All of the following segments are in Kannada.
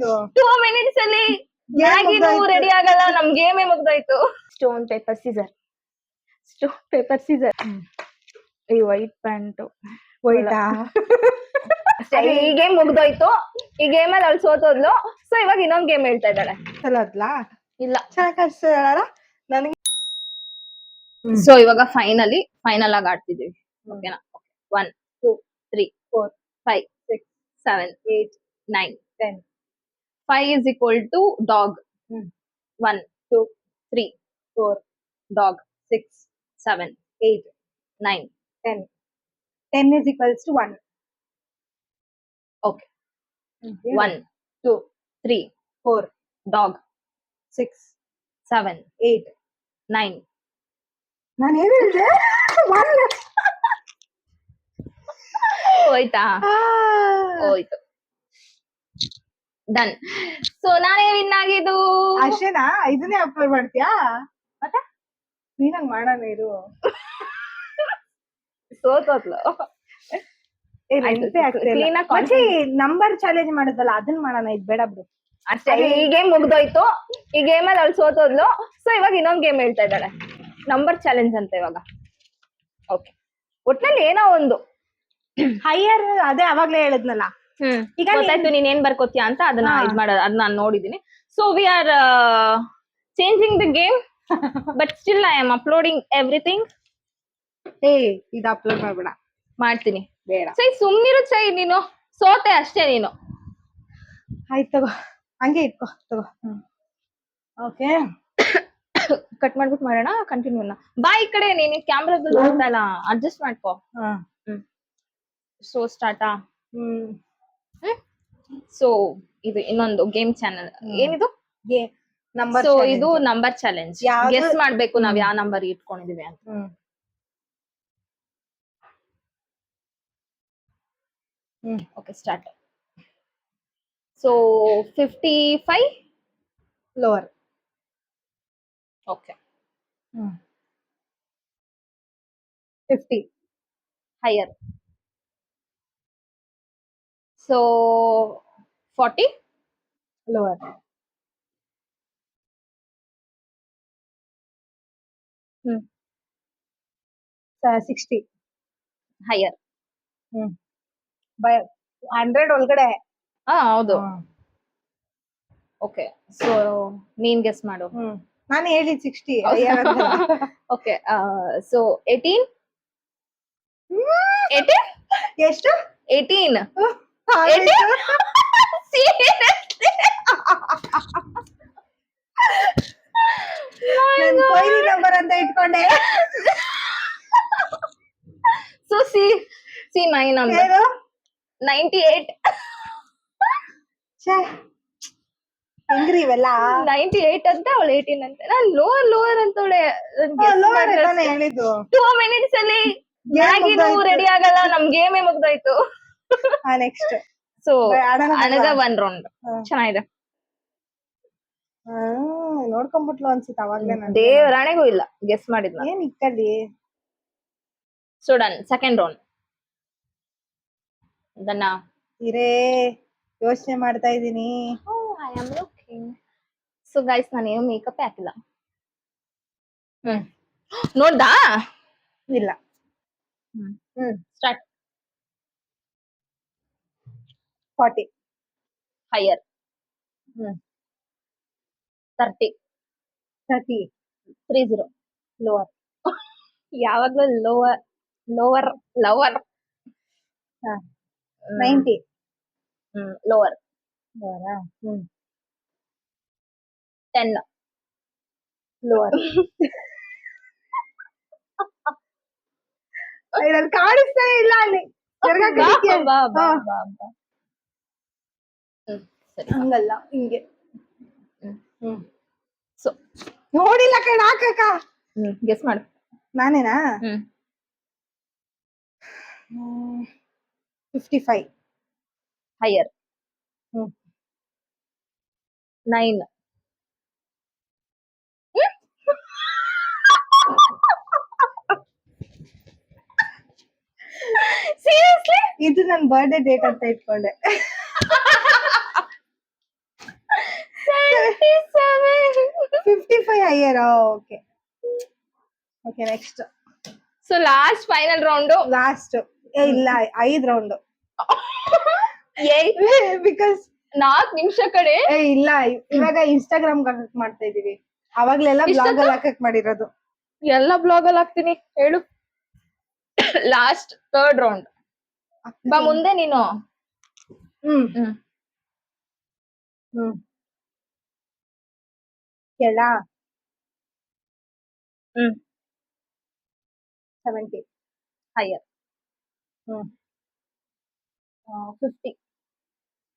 2 minutes ಅಲ್ಲಿ ಮ್ಯಾಗಿನೂ ರೆಡಿ ಆಗಲ್ಲ, ನಮ್ ಗೇಮೇ ಮುಗ್ದೋಯ್ತು. Stone paper scissor, stone paper scissor. ಈ ವೈಟ್ ಪ್ಯಾಂಟ್ ಹೋಯ್ತಾ? ಈ ಗೇಮ್ ಮುಗ್ದೋಯ್ತು. ಈ ಗೇಮ್ ಅಲ್ಲಿ ಅವಳು ಸೋತೋದ್ಲು. ಸೊ ಇವಾಗ ಇನ್ನೊಂದ್ ಗೇಮ್ ಹೇಳ್ತಾ ಇದ್ದಾಳೆ. ಚಲೋದ್ಲಾ? ಇಲ್ಲ, ನನಗೆ. ಸೊ ಇವಾಗ ಫೈನಲ್ ಆಗಿ ಆಡ್ತಿದೀವಿ. ಓಕೆನಾ? 1 2 3 4 5 6 7 8 9 10. 5 is equal to dog. 1 2 3 4 dog. 6 7 8 9 10. 10 is equals to 1. Okay. 1 2 3 4 dog. 6 7 8 9. ನಾನು ಏನು ಹೇಳಿದೆ? ಹೋಯ್ತಾ? ಹೋಯ್ತು. ಡನ್. ಸೊ ನಾನೇ ವಿನ್ ಆಗಿದ್ದು. ಅಷ್ಟೇನಾ? ಇದನ್ನೇ ಅಪ್ಲೋಡ್ ಮಾಡ್ತೀಯಾ? ಮತ್ತೆ ನೀನಂಗ್ ಮಾಡೋಣ ಇರು. ಸೋತೋದ್ಲು. ನಂಬರ್ ಚಾಲೆಂಜ್ ಮಾಡುದಲ್ಲ, ಅದನ್ನ ಮಾಡೋಣ. ಇದು ಬೇಡ ಬಿಡು. ಅಷ್ಟೇ, ಈ ಗೇಮ್ ಮುಗ್ದೋಯ್ತು. ಈ ಗೇಮ್ ಅಲ್ಲಿ ಅವಳು ಸೋತೋದ್ಲು. ಸೊ ಇವಾಗ ಇನ್ನೊಂದ್ ಗೇಮ್ ಹೇಳ್ತಾ ಇದ್ದಾಳೆ, ನಂಬರ್ ಚಾಲೆಂಜ್ ಅಂತ ಇವಾಗ. ಓಕೆ, ಒಟ್ನಲ್ಲಿ ಏನೋ ಒಂದು ಹೈಯರ್. ಅದೇ ಅವಾಗ್ಲೇ ಹೇಳಿದ್ನಲ್ಲ. ಈಗ ಗೊತ್ತಾಯ್ತು ನೀನ್ ಏನ್ ಬರ್ಕೋತೀಯ ಅಂತ. ಅದನ್ನ ಇದ್ ಮಾಡೋದು, ಅದನ್ನ ನಾನು ನೋಡಿದೀನಿ. So we are changing the game, but still I am uploading everything. ಇದು ಅಪ್ಲೋಡ್ ಮಾಡ್ಬೇಡ. ಮಾಡ್ತೀನಿ. ಬೇಡ. ಸೈ ಸುಮ್ನಿರು ಚೈ, ನೀನು ಸೋತೆ ಅಷ್ಟೇ ನೀನು. ಆಯ್ತು ತಗೋ, ಹಂಗೆ ಇಟ್ಕೋ ತಗೋ. ಓಕೆ, ಕಟ್ ಮಾಡ್ಬಿಟ್ಟು ಮಾಡೋಣ. ಕಂಟಿನ್ಯೂ. ಬಾ ಈ ಕಡೆ, ನೀನು ಕ್ಯಾಮ್ರಾದಲ್ಲಿ ನೋಡ್ತಾಳ, ಅಡ್ಜಸ್ಟ್ ಮಾಡ್ಕೋ. ಸೊ ಸ್ಟಾರ್ಟಾ? ಸೊ ಇದು ಇನ್ನೊಂದು ಗೇಮ್ ಚಾನೆಲ್. ಏನಿದು? ನಂಬರ್. ಸೊ ಇದು ನಂಬರ್ ಚಾಲೆಂಜ್. ಗೆಸ್ ಮಾಡ್ಬೇಕು ನಾವ್ ಯಾವ ನಂಬರ್ ಇಟ್ಕೊಂಡಿದೀವಿ ಅಂತ. Okay, start. So 55 lower. Okay. 50 higher. So 40 lower. 60 higher. 100 ಒಳಗಡೆ. ಹೌದು. ಓಕೆ, ಸೊ ನೀನ್ ಗೆಸ್ ಮಾಡು. ನಾನು ಹೇಳಿದ್ 60. Okay, so 18. ಎಷ್ಟು? 18. ಕೊಯ್ಲಿ ನಂಬರ್ ಅಂತ ಇಟ್ಕೊಂಡೆ. So see my number 98. ಹೆಂಗ್ರಿ ಇವೆಲ್ಲ? 98 ಅಂತ, ಅವಳು 18 ಅಂತ. ನಾನು ಲೋವರ್ ಅಂತವಳೆ. ಹೇಳಿದ್ದು 2 minutes ಅಲ್ಲಿ ಮ್ಯಾಗಿನೂ ರೆಡಿ ಆಗಲ್ಲ, ನಮ್ ಗೇಮೇ ಮುಗ್ದೋಯ್ತು. Next. So another one round. ಚೆನ್ನಾಗಿದೆ. ನೋಡ್ಕೊಂಡ್ಬಿಟ್ಲು ಅನ್ಸುತ್ತೆ ಅವಾಗ್ಲೇ. ದೇವರಾಣೆಗೂ ಇಲ್ಲ ಗೆಸ್ ಮಾಡಿದ್ನ. ಏನ್ ಇಕ್ಕಲ್ಲಿ. So done. Second round. ಅದನ್ನ ಇರೇ ಯೋಚನೆ ಮಾಡ್ತಾ ಇದ್ದೀನಿ. I am looking. So guys, ನಾನೇನು ಮೇಕಪ್ ಹಾಕಿಲ್ಲ. ನೋಡ್ದಾ? ಇಲ್ಲ. ಸ್ಟಾರ್ಟ್. 40 ಹೈಯರ್. 30 30 30 ಲೋವರ್. ಯಾವಾಗ್ಲೂ ಲೋವರ್ 90 ಲೋವರ್. 10 ಲೋವರ್. ಕಾಣಿಸ್ತಾ ಇಲ್ಲ ಅಲ್ಲಿ. ಹಂಗಲ್ಲ, ಹಿಂಗೆ. ಸೊ ನೋಡಿಲ್ಲ ಕಣ. ಹಾಕಕ್ಕ. ಗೆಸ್ ಮಾಡು. ನಾನೇನಾ? 55 ಹೈಯರ್. 9. ಸೀರಿಯಸ್ಲಿ? ಇದು ನನ್ ಬರ್ಡೇ ಡೇಟ್ ಅಂತ ಇಟ್ಕೊಂಡೆ. Higher. Okay okay next. So last final round. Last ಇಲ್ಲ 5 ರೌಂಡ್ ಬಿಕಾಸ್ 4 ನಿಮಿಷ ಕಡೆ. ಇಲ್ಲ ಇವಾಗ ಇನ್ಸ್ಟಾಗ್ರಾಮ್ ಹಾಕಕ್ ಮಾಡ್ತಾ ಇದೀವಿ, ಅವಾಗ್ಲೆಲ್ಲ ಬ್ಲಾಗ್ ಅಲ್ಲಿ ಹಾಕಕ್ ಮಾಡಿರೋದು. ಎಲ್ಲ ಬ್ಲಾಗ್ ಅಲ್ಲಿ ಹಾಕ್ತೀನಿ ಹೇಳು. Last 3rd round. ಬಾ ಮುಂದೆ ನೀನು. ಹ್ಮ್ ಹ್ಮ್ ಹ್ಮ್ ಕೆಳ ಹ್ಮ್ 70. ಹೈಯರ್. ಹ್ಮ್ 50.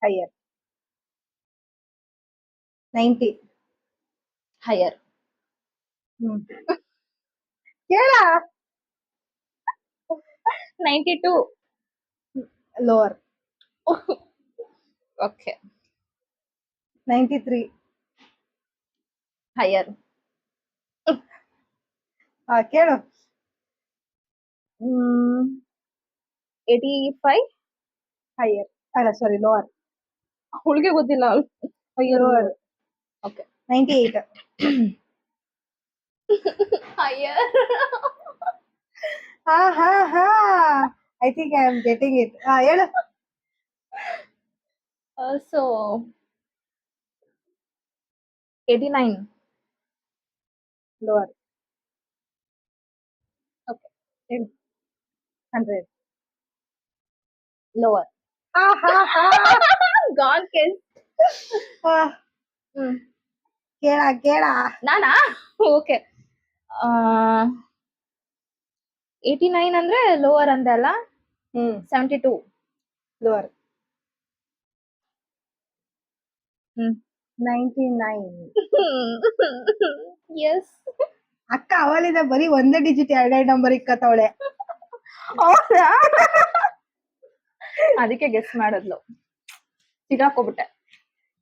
ಹೈಯರ್. 90. ಹೈಯರ್. ಹ್ಮ್ ಕೇಳ. 92. ಲೋವರ್. ಓಕೆ. 93. ಹೈಯರ್. ಕೇಳು. 85. ಹೈಯರ್ ಅಲ್ಲ ಸಾರಿ ಲೋವರ್. ಹುಡುಗಿ ಗೊತ್ತಿಲ್ಲ. ಲೋವರ್. ಓಕೆ. 98. ಹೈಯರ್. ಹಾ I think I am getting it. ಹೇಳು. ಸೊ 89. ಲೋವರ್. ಓಕೆ. ಹೇಳು. 100. ಲೋವರ್. Gone case. ಕೇಳ. ನಾನಾ? ಓಕೆ. 89 ಅಂದ್ರೆ ಲೋವರ್ ಅಂದೆ ಅಲ್ಲ. 72. ಲೋವರ್. 99. ಎಸ್. ಅಕ್ಕ ಅವಳಿಂದ ಬರೀ ಒಂದೇ ಡಿಜಿಟ್ 2 ನಂಬರ್ ಇಕ್ಕತ್ತವಳೆ. ಅದಕ್ಕೆ ಗೆಸ್ ಮಾಡಿದ್ಲು, ಸಿಗಾಕೋಬಿಟ್ಟೆ.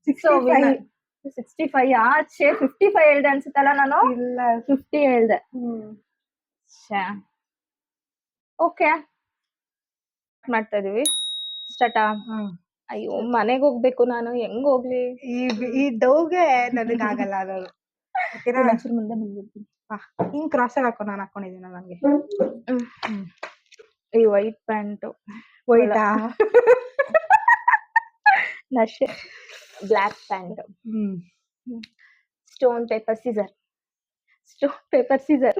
65 ಆಚೆ 55 ಹೇಳ್ದೆ ಅನ್ಸುತ್ತಲ್ಲ ನಾನು. ಇಲ್ಲ 50 ಹೇಳ್ದೆ. ಓಕೆ ಮಾಡ್ತಾ ಇದೀವಿ. ಸ್ಟಾರ್ಟಾ? ಅಯ್ಯೋ ಮನೆಗ್ ಹೋಗ್ಬೇಕು ನಾನು, ಹೆಂಗ್ ಹೋಗ್ಲಿ? ಈ ಡೌಗೆ ನನಗಾಗಲ್ಲ ಅನ್ನೋದು. ಒಂಚೂರು ಮುಂದೆ ಬಂದ್ಬಿಡ್ತೀನಿ. ಹಿಂಗ್ ಕ್ರಾಸ್ ಹಾಕೋ, ನಾನು ಹಾಕೊಂಡಿದ್ದೀನ ನಂಗೆ. ಈ ವೈಟ್ ಪ್ಯಾಂಟು ವೈಟಾ? ಅಷ್ಟೇ. Black pant. Stone paper scissor. Stone paper scissor.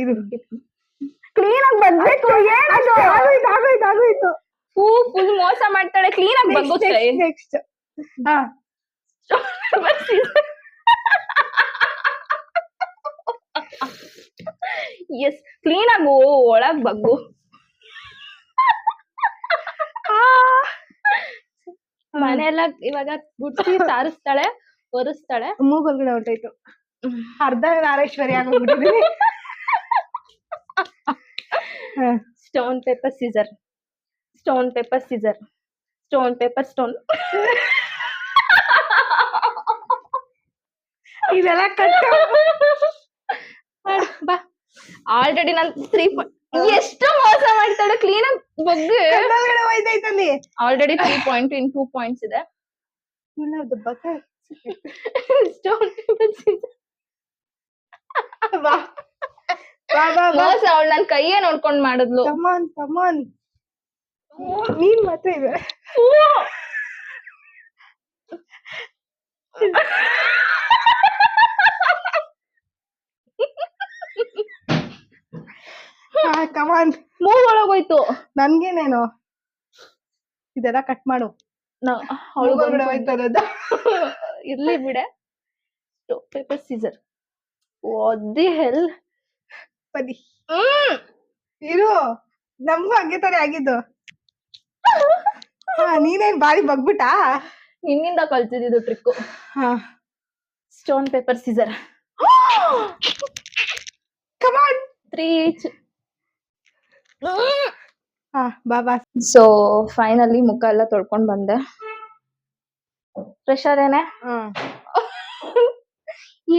ಇದು ಕ್ಲೀನ್ ಆಗಿ ಬರ್ಬೇಕು. ಏನದು? ಆಗೋಯ್ತು. ಫುಲ್ ಮೋಸ ಮಾಡ್ತಾಳೆ. ಕ್ಲೀನ್ ಆಗಿ ಬರ್ಬೇಕು. ನೆಕ್ಸ್ಟ್. ಎಸ್, ಕ್ಲೀನ್ ಆಗಿ ಒಳಗ್ ಬಗ್ಗು. ಮನೆಯೆಲ್ಲ ಇವಾಗ ಗುಡ್ಸಿ ಸಾರಿಸ್ತಾಳೆ, ಒರೆಸ್ತಾಳೆ. ಮೂಗೊಳಗಡೆ ಹೊರಟೋಯ್ತು. ಅರ್ಧ ನಾರೇಶ್ವರಿ ಆಗೋಗ್ಬಿಟ್ಟಿದ್ದೀನಿ. Stone paper scissor. Stone paper scissor. Stone paper stone. ಇದೆಲ್ಲ ಕಟ್ಟ. ಬಾ. ಆಲ್ರೆಡಿ ನಾನು 3 ಎಷ್ಟು ಮೋಸ ಮಾಡ್ತಾಳೆ. ಕ್ಲೀನ್ ಆಗಿ ಬಗ್ಗೆ ಹೋಯ್ತೈತಲ್ಲಿ. ಆಲ್ರೆಡಿ 3 ಪಾಯಿಂಟ್ ಇನ್ 2 ಪಾಯಿಂಟ್ಸ್ ಇದೆ. Stone paper scissor. ಮೋಸ. ಅವಳು ನನ್ ಕೈಯೇ ನೋಡ್ಕೊಂಡ್ ಮಾಡಿದ್ಲು. ಕಮಾನ್ ನೀನ್ ಮಾತ್ರ ಇದೆ. ಕಮಾನ್. ಮೂವ್ ಒಳಗೋಯ್ತು. ನನ್ಗೇನೇನು ಇದೆಲ್ಲ ಕಟ್ ಮಾಡು. ಇರ್ಲಿ ಬಿಡೆ. Paper scissor. What the hell? ಬನ್ನಿ ಇರು, ನಮ್ಗೂ ಹಂಗೆ ತಾನೇ ಆಗಿದ್ದು. ನೀನೇನ್ ಬಾರಿ ಬಗ್ಬಿಟ್ಟಾ? ನಿನ್ನಿಂದ ಕಲ್ತಿದ್ದು trick. Stone paper scissor. Come on 3 each. ಬಾಬಾ. ಸೊ ಫೈನಲಿ ಮುಖ ಎಲ್ಲ ತೊಳ್ಕೊಂಡ್ ಬಂದೆ. ಫ್ರೆಶ್ ಆದೇನೆ.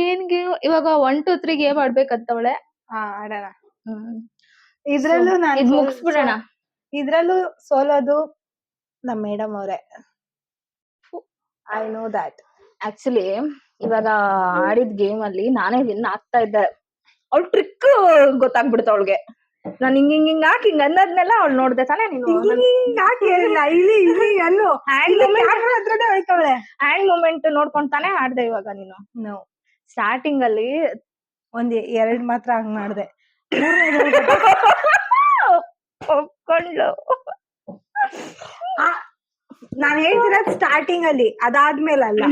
ಏನ್ಗೆ ಇವಾಗ 1 2 3 ಗೇಮ್ ಆಡ್ಬೇಕಂತವಳೆ. ಆಡೋಣ. ಇದ್ರಲ್ಲೂ ನಾನು ಮುಗಿಸ್ಬಿಡೋಣ. ಇದ್ರಲ್ಲೂ ಸೋಲೋದು ನಮ್ ಮೇಡಮ್ ಅವ್ರೆ. I know that. ಆಕ್ಚುಲಿ ಇವಾಗ ಆಡಿದ ಗೇಮ್ ಅಲ್ಲಿ ನಾನೇ ವಿನ್ ಆಗ್ತಾ ಇದ್ದೆ. ಅವಳು ಟ್ರಿಕ್ ಗೊತ್ತಾಗ್ಬಿಡ್ತು ಅವಳಿಗೆ. ನಾನ್ ಹಿಂಗ್ ಹಾಕಿ ಹಿಂಗ್ ಅನ್ನೋದ್ನೆಲ್ಲ ಅವ್ಳು ನೋಡ್ದೆ ತಾನೇ ನೀನು. ಹ್ಯಾಂಡ್ ಮೂಮೆಂಟ್ ನೋಡ್ಕೊಂಡ್ ತಾನೇ ಆಡ್ದೆ ಇವಾಗ ನೀನು. ನೋ, ಸ್ಟಾರ್ಟಿಂಗ್ ಅಲ್ಲಿ ಒಂದ್ 2 ಮಾತ್ರ ಹಂಗ್ ಮಾಡ್ದೆ. ಒಪ್ಕೊಂಡ್ಲು. ನಾನ್ ಹೇಳ್ತಿರೋದ್ ಸ್ಟಾರ್ಟಿಂಗ್ ಅಲ್ಲಿ, ಅದಾದ್ಮೇಲೆ ಅಲ್ಲ.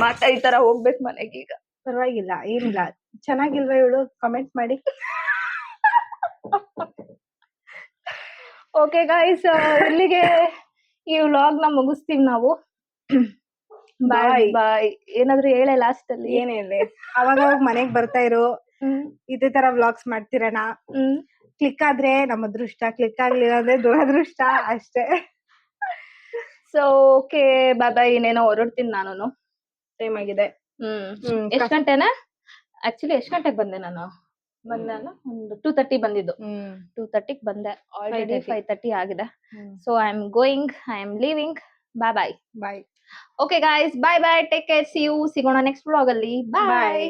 ಮಾತ ಈ ತರ ಹೋಗ್ಬೇಕು ಮನೆಗೆ ಈಗ. ಪರವಾಗಿಲ್ಲ, ಏನಿಲ್ಲ. ಚೆನ್ನಾಗಿಲ್ವಾ ಇವಳು? ಕಮೆಂಟ್ ಮಾಡಿ. ಓಕೆ ಗೈಸ್, ಇಲ್ಲಿಗೆ ಈ ವ್ಲಾಗ್ ನ ಮುಗಿಸ್ತೀವಿ ನಾವು. ಬಾಯ್ ಬಾಯ್. ಏನಾದ್ರು ಹೇಳೆ ಲಾಸ್ಟ್ ಅಲ್ಲಿ. ಏನಿಲ್ಲ, ಅವಾಗ ಮನೆಗ್ ಬರ್ತಾ ಇರು, ಇದೇ ತರ ವ್ಲಾಗ್ಸ್ ಮಾಡ್ತಿರೋಣ. ಕ್ಲಿಕ್ ಆದ್ರೆ ನಮ್ಮ ಅದೃಷ್ಟ, ಕ್ಲಿಕ್ ಆಗ್ಲಿಲ್ಲ ಅಂದ್ರೆ ದುರದೃಷ್ಟ ಅಷ್ಟೇ. ಸೊ ಓಕೆ, ಬಾಯ್ ಬಾಯ್. ಇನ್ನೇನೋ ಹೊರಡ್ತೀನಿ ನಾನು. ಟೈಮ್ ಆಗಿದೆ. ಎಷ್ಟ್ ಗಂಟೆನಾ? ಆಕ್ಚುಲಿ ಎಷ್ಟ್ ಗಂಟೆಗೆ ಬಂದೆ ನಾನು? ಬಂದಲ್ಲ, ಒಂದು 2:30 ಬಂದಿದ್ದು. 2:30 ಬಂದೆ. ಆಲ್ರೆಡಿ 5:30 ಆಗಿದೆ. So I am going, I am leaving. Bye bye. Bye. Okay guys, bye bye, take care, see you. ಸಿಗೋಣ ನೆಕ್ಸ್ಟ್ ವ್ಲಾಗ್ ಅಲ್ಲಿ. ಬಾಯ್.